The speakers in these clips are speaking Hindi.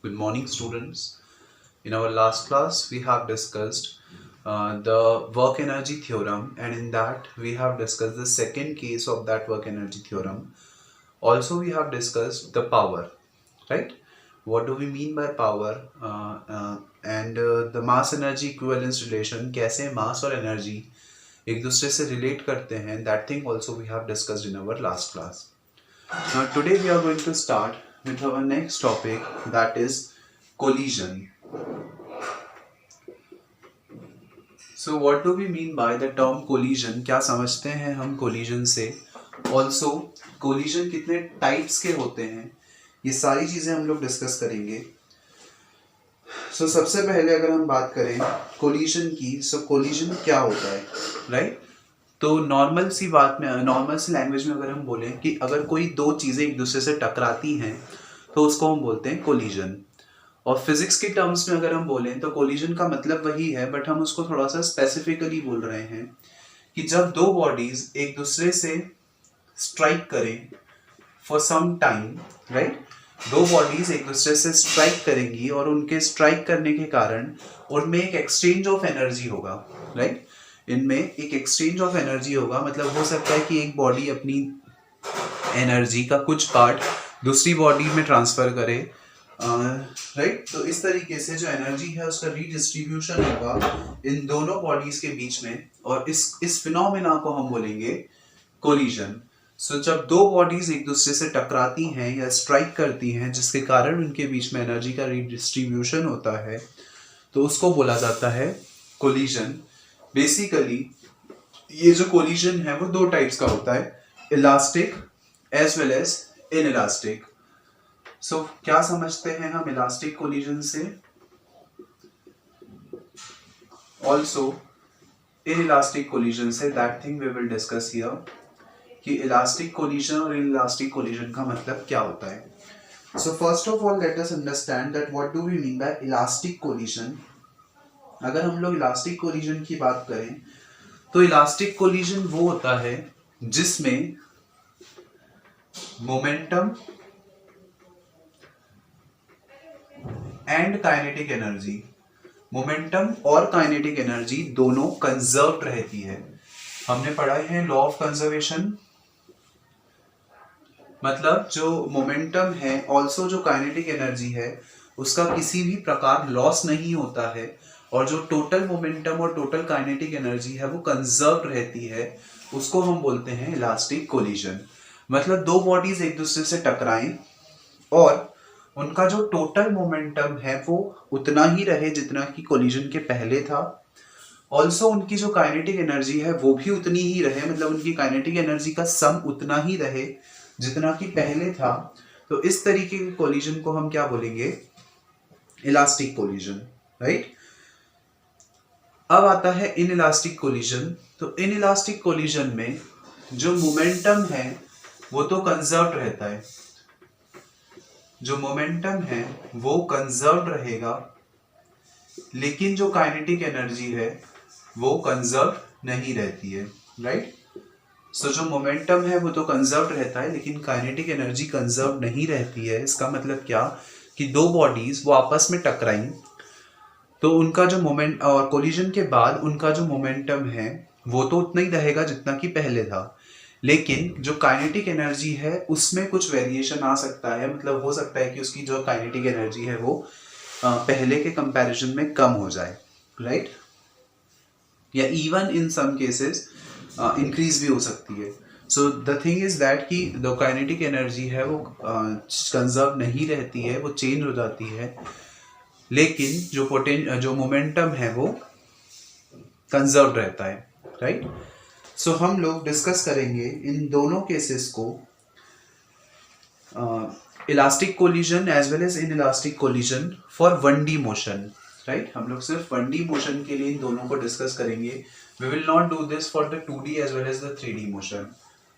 Good morning, students. In our last class, we have discussed the work energy theorem, and in that, we have discussed the second case of that work energy theorem. Also, we have discussed the power, right? What do we mean by power? And the mass energy equivalence relation, कैसे mass और energy एक दूसरे से relate करते हैं, that thing also we have discussed in our last class. Now, today we are going to start with our next topic, that is collision. So what do we mean by the term collision? क्या समझते हैं हम collision से? Also, collision कितने types के होते हैं? ये सारी चीज़ें हम लोग डिस्कस करेंगे. So सबसे पहले अगर हम बात करें collision की, so collision क्या होता है, right? तो नॉर्मल सी बात में, नॉर्मल सी लैंग्वेज में अगर हम बोलें कि अगर कोई दो चीज़ें एक दूसरे से टकराती हैं तो उसको हम बोलते हैं कोलिजन. और फिजिक्स के टर्म्स में अगर हम बोलें तो कोलिजन का मतलब वही है, बट हम उसको थोड़ा सा स्पेसिफिकली बोल रहे हैं कि जब दो बॉडीज एक दूसरे से स्ट्राइक करें फॉर सम टाइम, राइट. दो बॉडीज एक दूसरे से स्ट्राइक करेंगी और उनके स्ट्राइक करने के कारण उनमें एक एक्सचेंज ऑफ एनर्जी होगा, राइट. इनमें एक एक्सचेंज ऑफ एनर्जी होगा, मतलब हो सकता है कि एक बॉडी अपनी एनर्जी का कुछ पार्ट दूसरी बॉडी में ट्रांसफर करे, राइट. तो इस तरीके से जो एनर्जी है उसका रीडिस्ट्रीब्यूशन होगा इन दोनों बॉडीज के बीच में, और इस फिनोमेना को हम बोलेंगे कोलिजन. सो जब दो बॉडीज एक दूसरे से टकराती हैं या स्ट्राइक करती हैं जिसके कारण उनके बीच में एनर्जी का रीडिस्ट्रीब्यूशन होता है, तो उसको बोला जाता है कोलिजन. बेसिकली ये जो कोलिजन है वो दो टाइप्स का होता है, elastic as well as inelastic. So क्या समझते हैं हम इलास्टिक कोलिजन से? ऑल्सो इनइलास्टिक कोलिजन से, that thing we will discuss here कि इलास्टिक कोलिजन और इनइलास्टिक कोलिजन का मतलब क्या होता है. So first of all let us understand that what do we mean by elastic collision. अगर हम लोग इलास्टिक कोलिजन की बात करें तो इलास्टिक कोलिजन वो होता है जिसमें momentum and kinetic energy, momentum और काइनेटिक एनर्जी दोनों कंजर्व्ड रहती है. हमने पढ़ा है लॉ ऑफ कंजर्वेशन, मतलब जो मोमेंटम है ऑल्सो जो काइनेटिक एनर्जी है उसका किसी भी प्रकार लॉस नहीं होता है, और जो टोटल मोमेंटम और टोटल काइनेटिक एनर्जी है वो कंजर्व रहती है. उसको हम बोलते हैं इलास्टिक कोलिजन. मतलब दो बॉडीज एक दूसरे से टकराएं और उनका जो टोटल मोमेंटम है वो उतना ही रहे जितना कि कोलिजन के पहले था. ऑल्सो उनकी जो काइनेटिक एनर्जी है वो भी उतनी ही रहे, मतलब उनकी काइनेटिक एनर्जी का सम उतना ही रहे जितना कि पहले था. तो इस तरीके के कोलिजन को हम क्या बोलेंगे? Elastic collision, right. अब आता है इनइलास्टिक कोलिजन. तो इनइलास्टिक कोलिजन में जो मोमेंटम है वो तो कंजर्व रहता है, जो मोमेंटम है वो कंजर्व रहेगा, लेकिन जो काइनेटिक एनर्जी है वो कंजर्व नहीं रहती है, राइट. सो जो मोमेंटम है वो तो कंजर्व रहता है लेकिन काइनेटिक एनर्जी कंजर्व नहीं रहती है. इसका मतलब क्या कि दो बॉडीज वो आपस में टकराई तो उनका जो मोमेंट और कोलिजन के बाद उनका जो मोमेंटम है वो तो उतना ही रहेगा जितना कि पहले था, लेकिन जो काइनेटिक एनर्जी है उसमें कुछ वेरिएशन आ सकता है. मतलब हो सकता है कि उसकी जो काइनेटिक एनर्जी है वो पहले के कंपैरिजन में कम हो जाए, राइट. या even in some cases increase भी हो सकती है. So the thing is that कि जो काइनेटिक एनर्जी है वो कंजर्व नहीं रहती है, वो चेंज हो जाती है, लेकिन जो मोमेंटम है वो कंजर्व रहता है, राइट. सो हम लोग डिस्कस करेंगे इन दोनों केसेस को, elastic collision as well as inelastic collision for 1D motion, right. हम लोग सिर्फ 1D मोशन के लिए इन दोनों को डिस्कस करेंगे. We will not do this for the 2D as well as the 3D motion.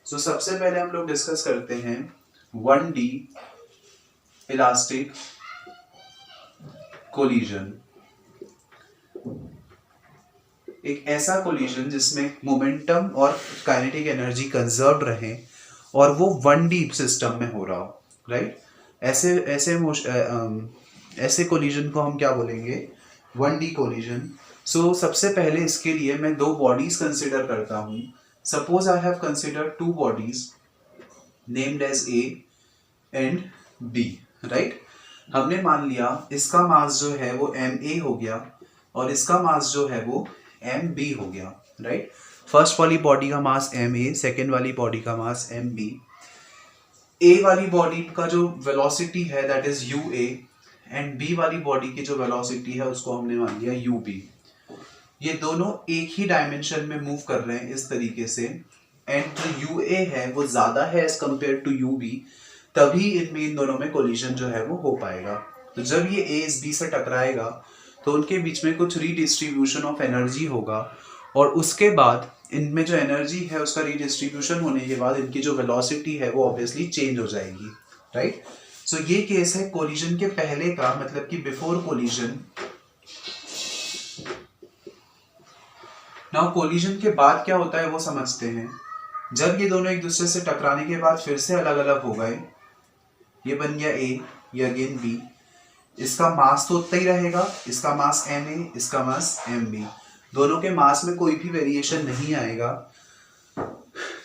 So सबसे पहले हम लोग डिस्कस करते हैं 1D इलास्टिक कोलिजन. एक ऐसा कोलिजन जिसमें मोमेंटम और काइनेटिक एनर्जी कंजर्व रहे और वो 1D सिस्टम में हो रहा हो, राइट. ऐसे ऐसे ऐसे कोलिजन को हम क्या बोलेंगे, 1D कोलिजन। सो सबसे पहले इसके लिए मैं दो बॉडीज कंसिडर करता हूँ। Suppose I have consider two bodies named as A and B, right. हमने मान लिया इसका मास जो है वो Ma हो गया और इसका मास जो है वो Mb हो गया, राइट। फर्स्ट वाली बॉडी का मास Ma, सेकेंड वाली बॉडी का मास Mb। ए वाली बॉडी का जो वेलोसिटी है that is UA and B वाली बॉडी की जो वेलोसिटी है उसको हमने मान लिया UB। ये दोनों एक ही डायमेंशन में मूव कर रहे हैं इस तरीके से, एंड जो UA है वो ज्यादा है एज कंपेयर टू UB, तभी इनमें इन दोनों में कोलिजन जो है वो हो पाएगा। तो जब ये A इस B से टकराएगा तो उनके बीच में कुछ रीडिस्ट्रीब्यूशन ऑफ एनर्जी होगा, और उसके बाद इनमें जो एनर्जी है उसका रीडिस्ट्रीब्यूशन होने के बाद इनकी जो वेलोसिटी है वो ऑब्वियसली चेंज हो जाएगी, राइट। सो ये केस है कोलिजन के पहले का, मतलब कि बिफोर कोलिजन। नाउ कोलिजन के बाद क्या होता है वो समझते हैं। जब ये दोनों एक दूसरे से टकराने के बाद फिर से अलग अलग हो गए, ये बन गया A, ये अगेन B। इसका मास तो उतना ही रहेगा, इसका मास Ma, इसका मास Mb। दोनों के मास में कोई भी वेरिएशन नहीं आएगा,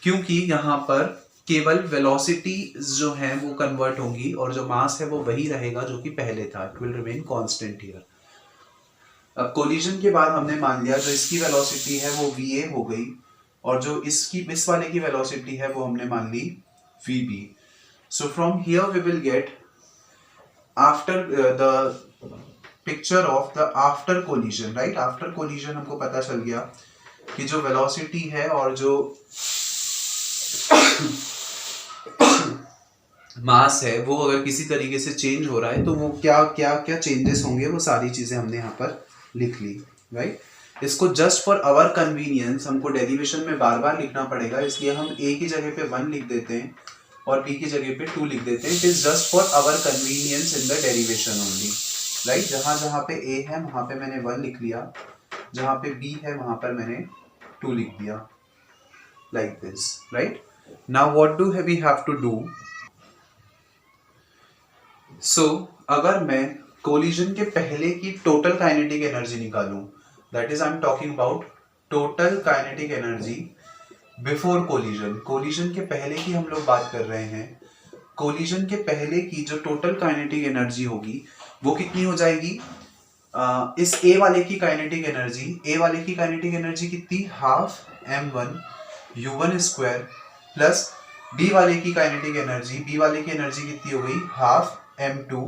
क्योंकि यहाँ पर केवल वेलोसिटी जो है वो कन्वर्ट होंगी और जो मास है वो वही रहेगा जो कि पहले था, it will remain constant here. अब कोलिजन के बाद हमने मान लिया जो इसकी वेलोसिटी है वो Va हो गई, और जो इस वाले की वेलोसिटी है वो हमने मान ली Vb। So from here we will get after the picture of the after collision, right. After collision हमको पता चल गया कि जो वेलोसिटी है और जो मास है वो अगर किसी तरीके से चेंज हो रहा है तो वो क्या क्या क्या चेंजेस होंगे, वो सारी चीजें हमने यहाँ पर लिख ली, राइट। इसको जस्ट फॉर आवर कन्वीनियंस हमको डेरिवेशन में बार बार लिखना पड़ेगा, इसलिए हम A की जगह पे 1 लिख देते हैं और B की जगह पे 2 लिख देते हैं। It is just for our convenience in the derivation only, right. जहां जहां पे A है वहां पे मैंने 1 लिख लिया, जहां पे B है वहां पर मैंने 2 लिख दिया, like this, right. Now what do we have to do. So अगर मैं कोलिजन के पहले की टोटल काइनेटिक एनर्जी निकालूं, that is I am talking about total kinetic energy before collision. Collision के पहले की हम लोग बात कर रहे हैं। कोलिजन के पहले की जो टोटल काइनेटिक एनर्जी होगी वो कितनी हो जाएगी, इस A वाले की काइनेटिक एनर्जी कितनी, half m1 u1 square, plus B वाले की काइनेटिक एनर्जी, B वाले की एनर्जी कितनी हो गई, हाफ m2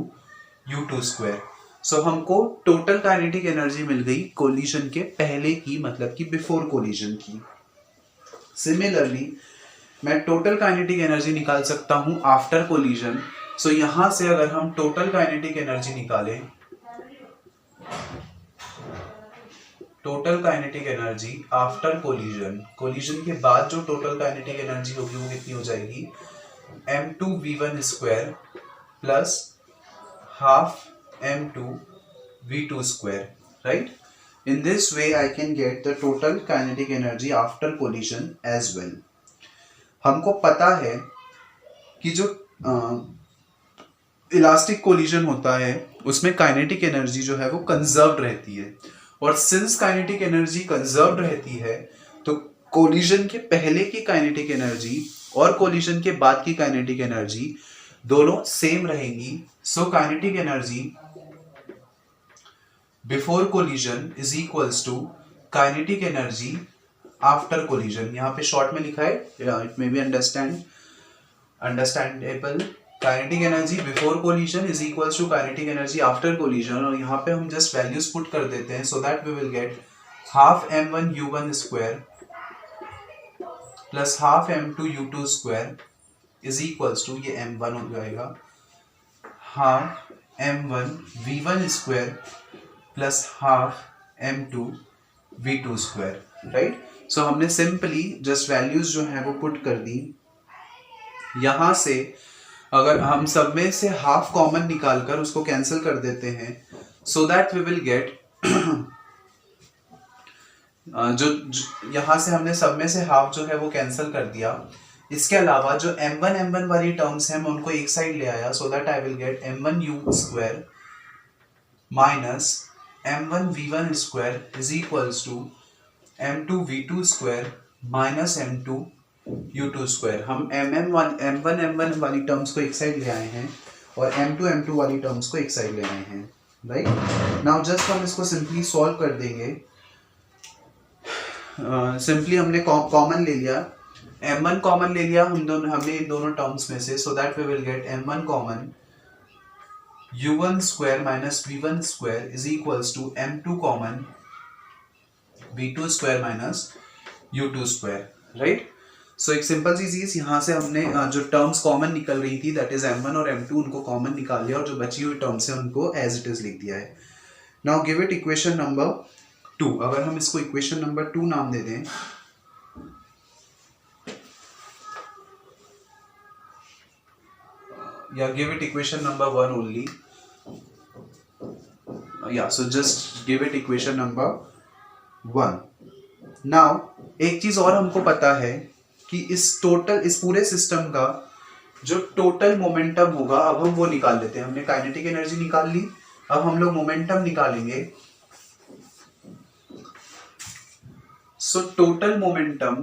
u2 स्क्वायर। सो हमको टोटल काइनेटिक एनर्जी मिल गई कोलिजन के पहले की, मतलब कि बिफोर कोलिजन की। सिमिलरली मैं टोटल काइनेटिक एनर्जी निकाल सकता हूं आफ्टर कोलिजन। सो यहां से अगर हम टोटल काइनेटिक एनर्जी निकालें, total kinetic energy after collision, collision के बाद जो टोटल काइनेटिक एनर्जी होगी वो कितनी हो जाएगी, m2 v1 square plus half m2 v2 square, right. In this way I can get the total kinetic energy after collision as well. हमको पता है कि जो इलास्टिक कोलिजन होता है उसमें काइनेटिक एनर्जी जो है वो कंजर्व्ड रहती है, और सिंस काइनेटिक एनर्जी कंजर्व्ड रहती है तो कोलिजन के पहले की काइनेटिक एनर्जी और कोलिजन के बाद की काइनेटिक एनर्जी दोनों सेम रहेंगी। So kinetic energy before collision is equals to kinetic energy after collision. यहाँ पे शॉर्ट में लिखा है, it may be understandable. Kinetic energy before collision is equals to kinetic energy after collision, और यहाँ पे हम जस्ट वैल्यूज पुट कर देते हैं so that we will get half m1 u1 square plus half m2 u2 square is equals to, ये m1 हो जाएगा, half m1 v1 square plus half m2 v2 square, right. So हमने सिंपली जस्ट वैल्यूज जो है वो पुट कर दी। यहां से अगर हम सब में से हाफ कॉमन निकालकर उसको कैंसिल कर देते हैं so that we will get जो यहां से हमने सब में से हाफ जो है वो कैंसिल कर दिया। इसके अलावा जो m1 वाली टर्म्स हैं मैं उनको एक साइड ले आया so that I will get m1 u square minus m1v1 square is equals to m2v2 square minus m2u2 square. हम m1 वाली टर्म्स को एक साइड ले आए हैं और m2 वाली टर्म्स को एक साइड ले आए हैं, राइट। नाउ जस्ट हम इसको सिंपली सॉल्व कर देंगे। सिंपली हमने कॉमन ले लिया, m1 कॉमन ले लिया हमने इन दोनों टर्म्स में से, so that we will get m1 common u1 square minus v1 square is equals to m2 common v2 square minus u2 square, right. So एक सिंपल सी चीज, यहाँ से हमने जो टर्म्स कॉमन निकल रही थी दैट इज m1 और m2 उनको कॉमन निकाल लिया और जो बची हुई टर्म्स है उनको एज इट इज लिख दिया है। Now give it equation number 2। अगर हम इसको इक्वेशन नंबर 2 नाम दे दें, या give it equation number 1 only, या so just give it equation number 1। Now एक चीज और हमको पता है कि इस पूरे सिस्टम का जो टोटल मोमेंटम होगा, अब हम वो निकाल लेते हैं। हमने काइनेटिक एनर्जी निकाल ली, अब हम लोग मोमेंटम निकालेंगे। सो total momentum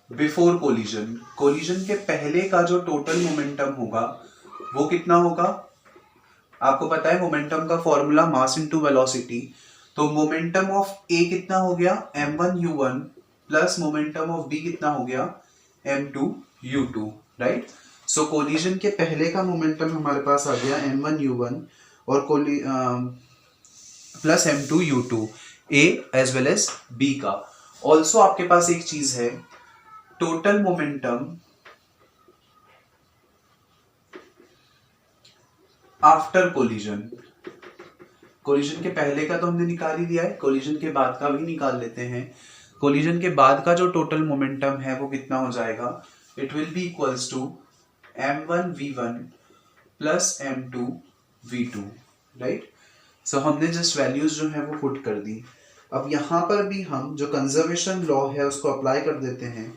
before collision, collision के पहले का जो टोटल मोमेंटम होगा वो कितना होगा? आपको पता है मोमेंटम का फॉर्मूला मास इनटू वेलोसिटी। तो मोमेंटम ऑफ ए कितना हो गया? m1u1 plus momentum of B कितना हो गया? m2u2, right. सो कोलिजन के पहले का मोमेंटम हमारे पास आ गया m1u1 और प्लस m2u2, ए एज वेल एज बी का। ऑल्सो आपके पास एक चीज है, total momentum after collision. Collision के पहले का तो हमने निकाल ही दिया है, कोलिजन के बाद का भी निकाल लेते हैं। कोलिजन के बाद का जो टोटल मोमेंटम है वो कितना हो जाएगा? It will be equals to m1v1 plus m2v2, right. So हमने जस्ट वैल्यूज जो है वो पुट कर दी। अब यहाँ पर भी हम जो कंजर्वेशन लॉ है उसको अप्लाई कर देते हैं।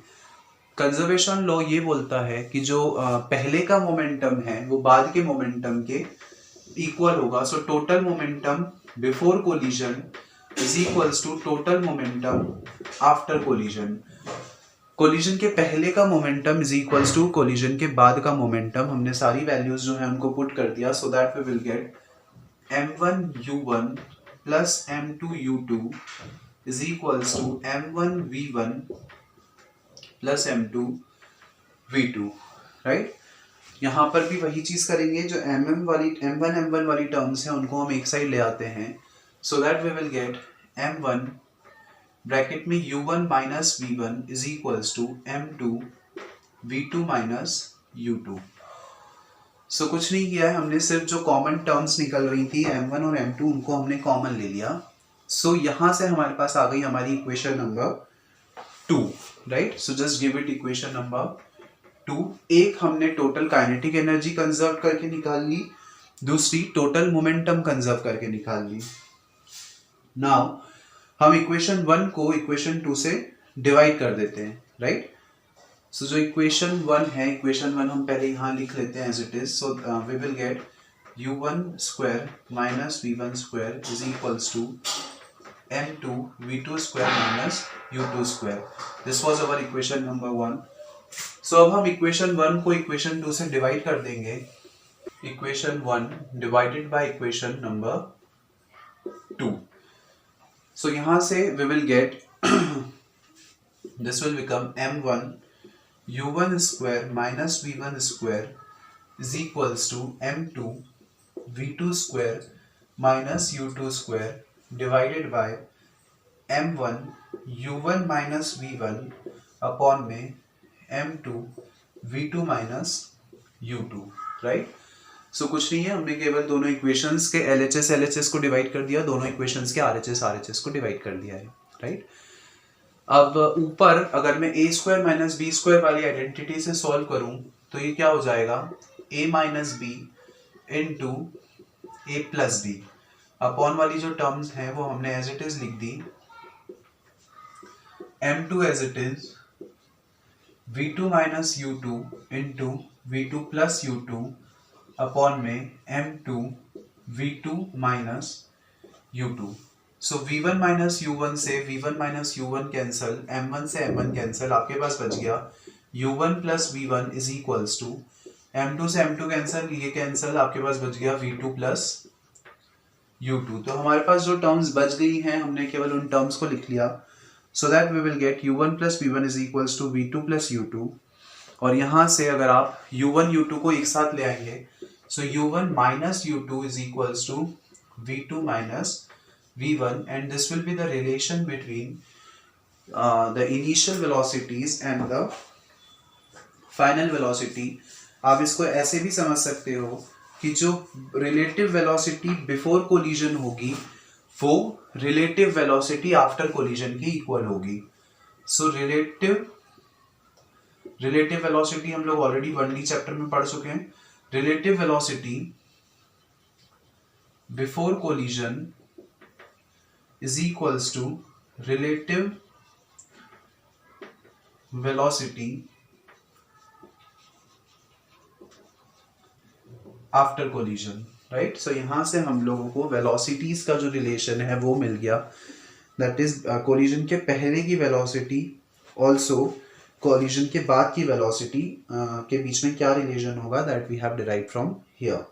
कंजर्वेशन लॉ ये बोलता है कि जो पहले का मोमेंटम है वो बाद के मोमेंटम के इक्वल होगा। So total momentum before collision is equals to total momentum after collision. Collision के पहले का momentum is equals to collision के बाद का मोमेंटम। हमने सारी वैल्यूज जो है उनको पुट कर दिया, so that we will get m1u1 plus m2u2 is equals to m1v1 plus m2v2, right. यहाँ पर भी वही चीज करेंगे, जो m1 वाली टर्म्स हैं उनको हम एक साइड ले आते हैं, so that we will get m1 bracket में u1 minus v1 is equals to m2 v2 minus u2। So कुछ नहीं किया है हमने, सिर्फ जो कॉमन टर्म्स निकल रही थी m1 और m2 उनको हमने कॉमन ले लिया। सो यहाँ से हमारे पास आ गई हमारी equation number 2, right. So just give it equation number 2। एक हमने टोटल काइनेटिक एनर्जी कंजर्व करके निकाल ली, दूसरी टोटल मोमेंटम कंजर्व करके निकाल ली। नाउ हम इक्वेशन 1 को इक्वेशन 2 से डिवाइड कर देते हैं, राइट। सो जो इक्वेशन 1 है, इक्वेशन 1 हम पहले यहाँ लिख लेते हैं as it is. So we will get u1 square minus v1 square is equals to m2 v2 square minus u2 square. This was our equation number 1। So अब हम इक्वेशन 1 को इक्वेशन 2 से डिवाइड कर देंगे। Equation 1 divided by equation number 2। So यहाँ से we will get this will become m1 u1 square minus v1 square is equals to m2 v2 square minus u2 square divided by m1 u1 minus v1 upon में m2 v2 minus u2, right. सो कुछ नहीं है, हमने केवल दोनों इक्वेशंस के LHS को डिवाइड कर दिया, दोनों इक्वेशंस के RHS को डिवाइड कर दिया है, राइट। अब ऊपर अगर मैं a square minus B square वाली आइडेंटिटी से सॉल्व करूं तो ये क्या हो जाएगा? a minus B into A plus B. Upon वाली जो टर्म्स हैं वो हमने एज इट इज लिख दी, m2 as it is V2 minus U2 into V2 plus U2 upon में M2 V2 माइनस U2। सो V1 माइनस U1 से V1 minus U1 cancel, M1 से M1 कैंसल, आपके पास बच गया U1 plus V1 is equals to M2 से M2 कैंसल, ये कैंसल, आपके पास बच गया V2 प्लस U2। तो हमारे पास जो टर्म्स बच गई हैं हमने केवल उन टर्म्स को लिख लिया। So that we will get U1 plus V1 is equals to V2 plus U2। और यहाँ से अगर आप U1 U2 को एक साथ ले आएंगे, so U1 minus U2 is equals to V2 minus V1, and this will be the relation between the initial velocities and the final velocity। आप इसको ऐसे भी समझ सकते हो कि जो relative velocity before collision होगी वो relative velocity after collision की equal होगी। So relative velocity हम लोग already 1D चैप्टर में पढ़ चुके हैं। relative velocity before collision is equals to relative velocity after collision, right. So यहां से हम लोगों को वेलोसिटीज का जो रिलेशन है वो मिल गया, दैट इज कोलिजन के पहले की वेलोसिटी ऑल्सो कोलिजन के बाद की वेलोसिटी के बीच में क्या रिलेशन होगा, that we have derived from here.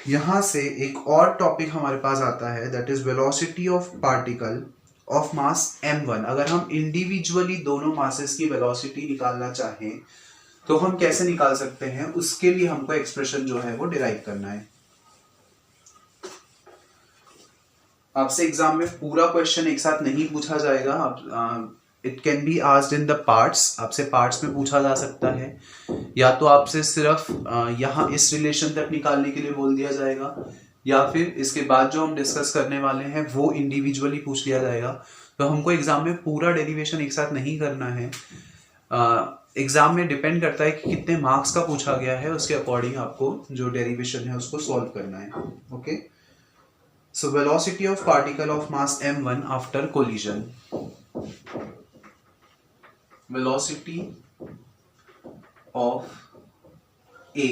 यहां से एक और टॉपिक हमारे पास आता है, that is velocity of particle of mass m1। अगर हम इंडिविजुअली दोनों मासेस की वेलोसिटी निकालना चाहें तो हम कैसे निकाल सकते हैं, उसके लिए हमको एक्सप्रेशन जो है वो डिराइव करना है। आपसे एग्जाम में पूरा क्वेश्चन एक साथ नहीं पूछा जाएगा, आप it can be asked in the parts, आपसे पार्ट्स में पूछा जा सकता है, या तो आपसे सिर्फ यहाँ इस रिलेशन तक निकालने के लिए बोल दिया जाएगा, या फिर इसके बाद जो हम डिस्कस करने वाले हैं वो इंडिविजुअली पूछ लिया जाएगा। तो हमको एग्जाम में पूरा डेरिवेशन एक साथ नहीं करना है। एग्जाम में डिपेंड करता है कि कितने मार्क्स का पूछा गया है, उसके अकॉर्डिंग आपको जो डेरिवेशन है उसको सॉल्व करना है। Okay, so velocity of particle of mass m1 after collision. Velocity of a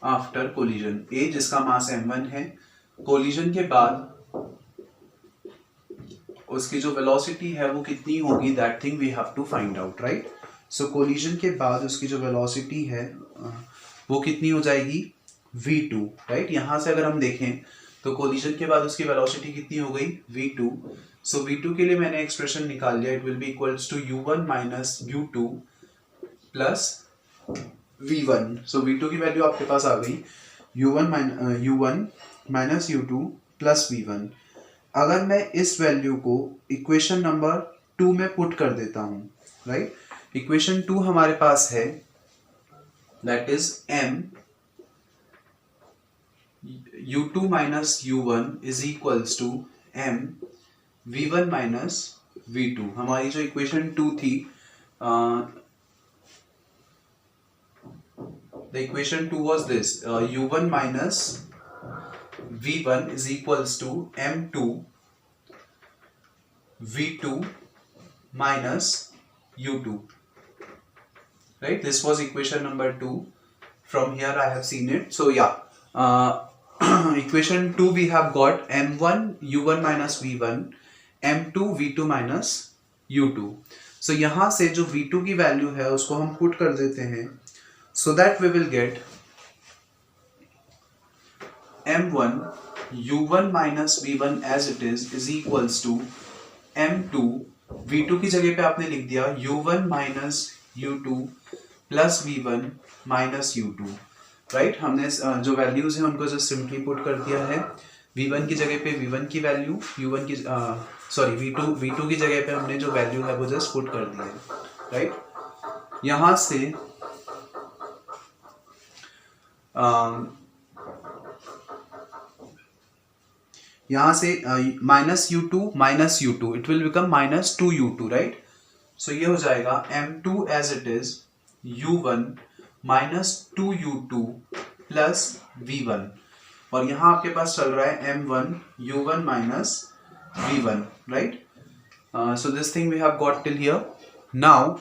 after collision, a जिसका मास m1 है, कोलिजन के बाद उसकी जो वेलोसिटी है वो कितनी होगी, that thing we have to find out, right. So collision के बाद उसकी जो वेलोसिटी है वो कितनी हो जाएगी, v2, राइट। यहां से अगर हम देखें तो कोलिजन के बाद उसकी वेलोसिटी कितनी हो गई, v2। सो v2 के लिए मैंने एक्सप्रेशन निकाल लिया, it will be equals to u1 minus u2 plus v1। So v2 की वैल्यू आपके पास आ गई u1 minus u2 plus v1। अगर मैं इस वैल्यू को इक्वेशन नंबर 2 में पुट कर देता हूं, राइट। इक्वेशन 2 हमारे पास है, that is m u2 minus u1 is equals to m v1 minus v2। हमारी जो इक्वेशन 2 थी, the equation 2 was this, u1 minus v1 is equals to m2 v2 minus u2, right? This was equation number 2. From here I have seen it. So yeah, equation 2 we have got m1 u1 minus v1, m2 v2 minus u2. So यहाँ से जो v2 की वैल्यू है उसको हम पुट कर देते हैं, so that we will get m1 u1 minus v1 as it is equals to m2 v2 की जगह पे आपने लिख दिया u1 minus u2 plus v1 minus u2, right. हमने जो वैल्यूज हैं उनको जस्ट सिंपली पुट कर दिया है। v1 की जगह पे v1 की वैल्यू, u1 की v2 की जगह पे हमने जो वैल्यू है वो जस्ट पुट कर दिया है, राइट। यहां से यहां से minus u2 it will become minus 2u2, right. So ये हो जाएगा m2 as it is u1 minus 2u2 plus v1, और यहां आपके पास चल रहा है m1 u1 minus v1, right. So this thing we have got till here. Now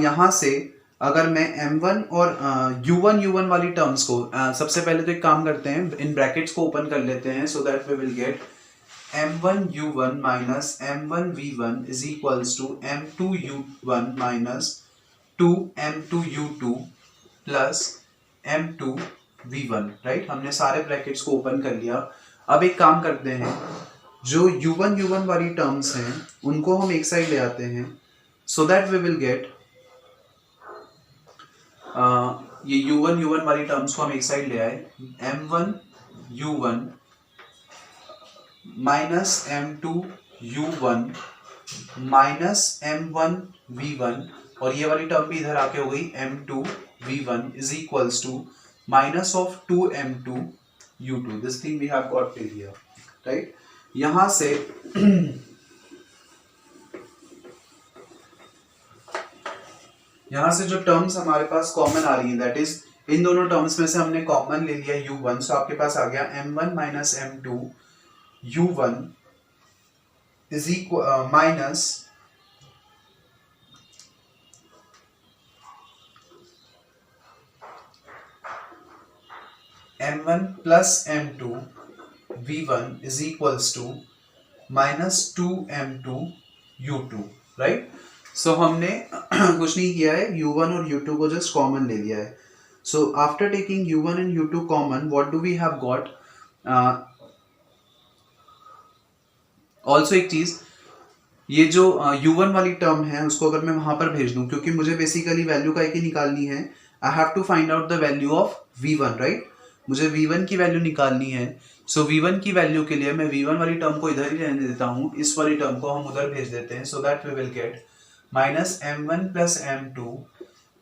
यहां से अगर मैं m1 और u1 वाली टर्म्स को सबसे पहले तो एक काम करते हैं, इन ब्रैकेट्स को ओपन कर लेते हैं, so that we will get m1 u1 minus m1 v1 is equals to m2 u1 minus 2 m2 u2 plus m2 v1, right. हमने सारे ब्रैकेट्स को ओपन कर लिया। अब एक काम करते हैं, जो u1 वाली टर्म्स हैं उनको हम एक साइड ले आते हैं, so that we will get ये u1 वाली टर्म्स को हम एक साइड ले आए, m1 u1 minus m2 u1 minus m1 v1, और ये वाली टर्म भी इधर आके हो गई m2 v1 is equals to minus of 2 m2 u2। This thing we have got till here, right. यहां से जो टर्म्स हमारे पास कॉमन आ रही है, दैट इज इन दोनों टर्म्स में से हमने कॉमन ले लिया u1, सो आपके पास आ गया m1 minus m2 u1 is equal minus m1 plus m2 v1 is equals to minus 2 m2 u2, right. So हमने कुछ नहीं किया है, u1 और u2 को जस्ट कॉमन ले लिया है। So after taking u1 and u2 common, what do we have got. Also एक चीज, ये जो u1 वाली टर्म है उसको अगर मैं वहां पर भेज दूं, क्योंकि मुझे बेसिकली वैल्यू का एक ही निकालनी है, I have to find out the value of v1, right. मुझे v1 की वैल्यू निकालनी है, सो v1 की वैल्यू के लिए मैं v1 वाली टर्म को इधर ही रहने देता हूं, इस वाली टर्म को हम उधर भेज देते हैं, so that we will get minus m1 plus m2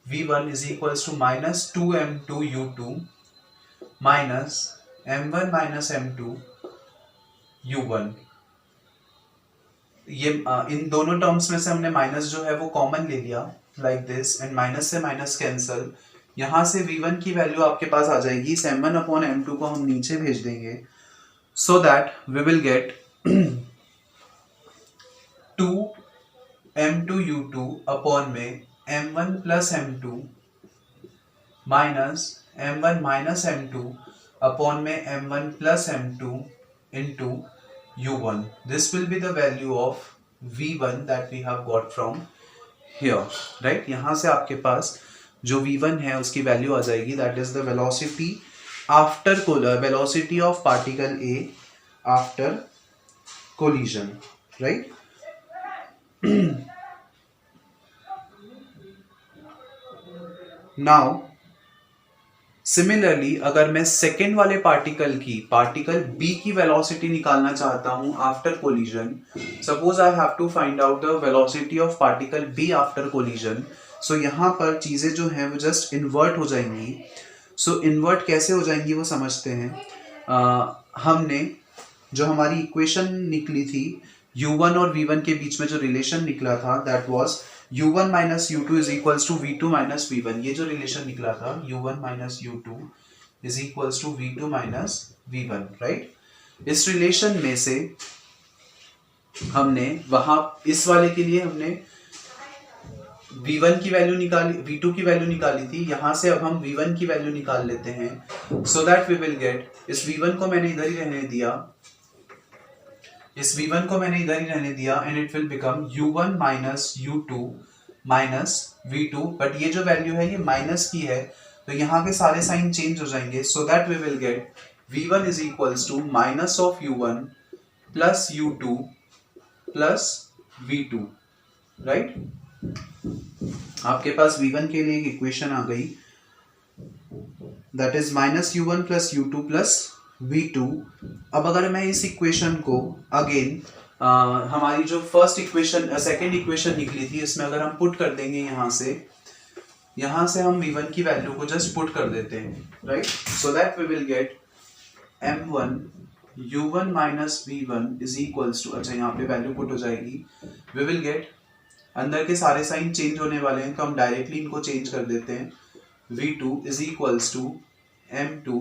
v1 is equals to minus 2 m2 u2 minus m1 minus m2 u1। ये इन दोनों टर्म्स में से हमने माइनस जो है वो कॉमन ले लिया, लाइक दिस, एंड माइनस से माइनस कैंसल। यहां से v1 की वैल्यू आपके पास आ जाएगी, इस m1 अपॉन m2 को हम नीचे भेज देंगे, so that we will get 2 m2 u2 upon में m1 plus m2 minus m1 minus m2 upon में m1 plus m2 into u1. This will be the value of v1 that we have got from here, right। यहां से आपके पास जो v1 है उसकी वैल्यू आ जाएगी, that is the velocity after velocity of particle A after collision, right। Now similarly अगर मैं सेकेंड वाले पार्टिकल बी की वेलोसिटी निकालना चाहता हूं after collision, suppose I have to find out the velocity of particle B after collision, so यहाँ पर चीजें जो हैं वो जस्ट इन्वर्ट हो जाएंगी। सो इन्वर्ट कैसे हो जाएंगी वो समझते हैं। हमने जो हमारी इक्वेशन निकली थी u1 और v1 के बीच में जो रिलेशन निकला था, that was u1 minus u2 is equals to v2 minus v1। ये जो रिलेशन निकला था u1 minus u2 is equals to v2 minus v1, right. इस रिलेशन में से हमने वहां इस वाले के लिए हमने v1 की वैल्यू निकाली, v2 की वैल्यू निकाली थी, यहां से अब हम v1 की वैल्यू निकाल लेते हैं, so that we will get, इस v1 को मैंने इधर ही रहने दिया, and it will become u1 minus u2 minus v2, but ये जो वैल्यू है ये माइनस की है, तो यहाँ के सारे साइन चेंज हो जाएंगे, so that we will get v1 is equals to minus of u1 plus u2 plus v2, right. आपके पास v1 के लिए एक इक्वेशन आ गई, that is minus u1 plus u2 plus v2। अब अगर मैं इस इक्वेशन को अगेन हमारी जो फर्स्ट इक्वेशन सेकेंड इक्वेशन निकली थी इसमें अगर हम पुट कर देंगे, यहाँ से हम v1 की वैल्यू को जस्ट पुट कर देते हैं, right. So that we will get m1 u1 minus v1 is equals to, अच्छा यहाँ पे वैल्यू पुट हो जाएगी, वी विल गेट, अंदर के सारे साइन चेंज होने वाले हैं तो हम डायरेक्टली इनको चेंज कर देते हैं, v2 is equals to m2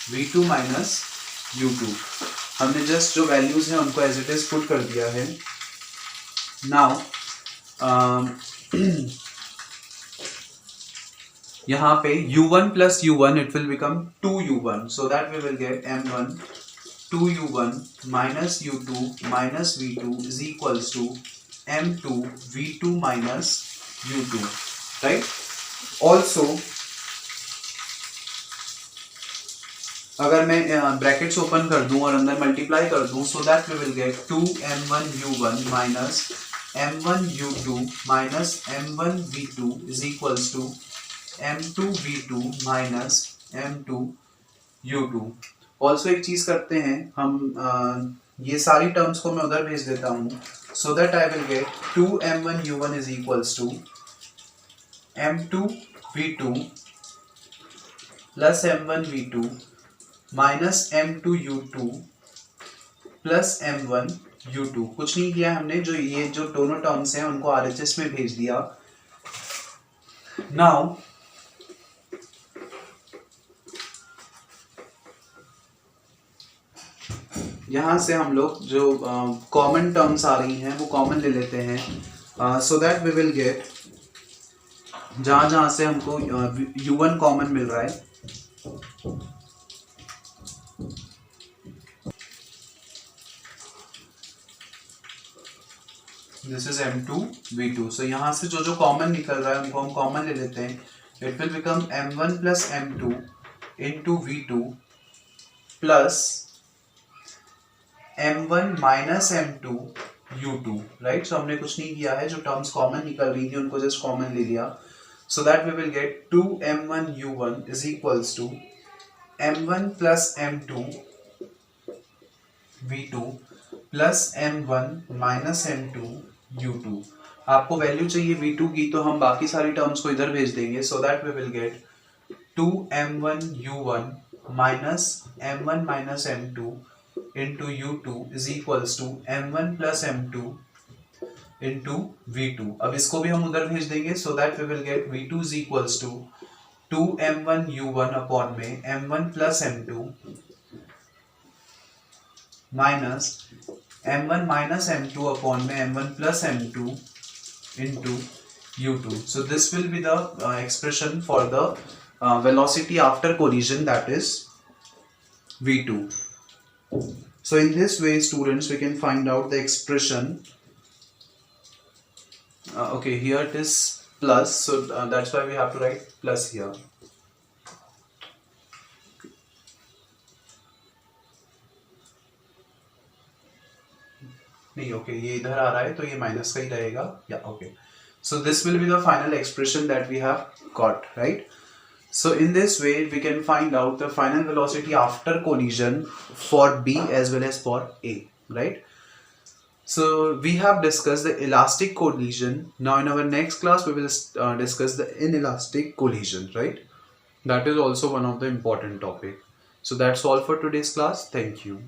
v2 minus u2। हमने जस्ट जो वैल्यूज हैं उनको एज इट इज पुट कर दिया है। नाउ यहाँ पे u1 plus u1 it will become 2u1, so that we will get m1 2u1 minus u2 minus v2 is equals to m2 v2 minus u2, right? Also अगर मैं ब्रैकेट्स ओपन कर दूं और अंदर मल्टीप्लाई कर दूं, so that we will get 2m1 u1 minus m1 u2 minus m1 v2 is equals to m2 v2 minus m2 u2। Also एक चीज करते हैं हम, ये सारी टर्म्स को मैं उधर भेज देता हूँ, सो that I will get 2m1 u1 is equals to m2 v2 plus m1 v2 minus m2 u2 plus m1 u2। कुछ नहीं किया हमने, जो ये जो दोनों टर्म्स हैं उनको RHS में भेज दिया। नाउ यहाँ से हम लोग जो कॉमन टर्म्स आ रही हैं वो कॉमन ले लेते हैं, so that we will get, जहाँ जहाँ से हमको u1 कॉमन मिल रहा है, दिस इज m2 v2। सो यहाँ से जो जो कॉमन निकल रहा है उनको हम कॉमन ले लेते हैं। It will become m1 plus m2 into v2 plus m1 minus m2 u2, right? So हमने कुछ नहीं किया है, जो टर्म्स कॉमन निकल रही थी उनको जस्ट कॉमन ले लिया, so that we will get 2m1 u1 is equals to m1 plus m2 v2 plus m1 minus m2 u2। आपको वैल्यू चाहिए v2 की, तो हम बाकी सारी टर्म्स को इधर भेज देंगे, so that we will get 2m1 u1 minus m1 minus m2 into u2 is equals to m1 plus m2 into v2। अब इसको भी हम उधर भेज देंगे, so that we will get v2 is equals to 2m1 u1 upon में m1 plus m2 minus m1 minus m2 upon में m1 plus m2 into u2। So this will be the expression for the velocity after collision, that is v2। So in this way, students, we can find out the expression. Okay, here it is plus, so that's why we have to write plus here। नहीं, okay, ये इधर आ रहा है तो ये माइनस का ही रहेगा, या okay. So this will be the final expression that we have got, right? So in this way we can find out the final velocity after collision for B as well as for A, right? So we have discussed the elastic collision. Now in our next class we will discuss the inelastic collision, right? That is also one of the important topic. So that's all for today's class. Thank you.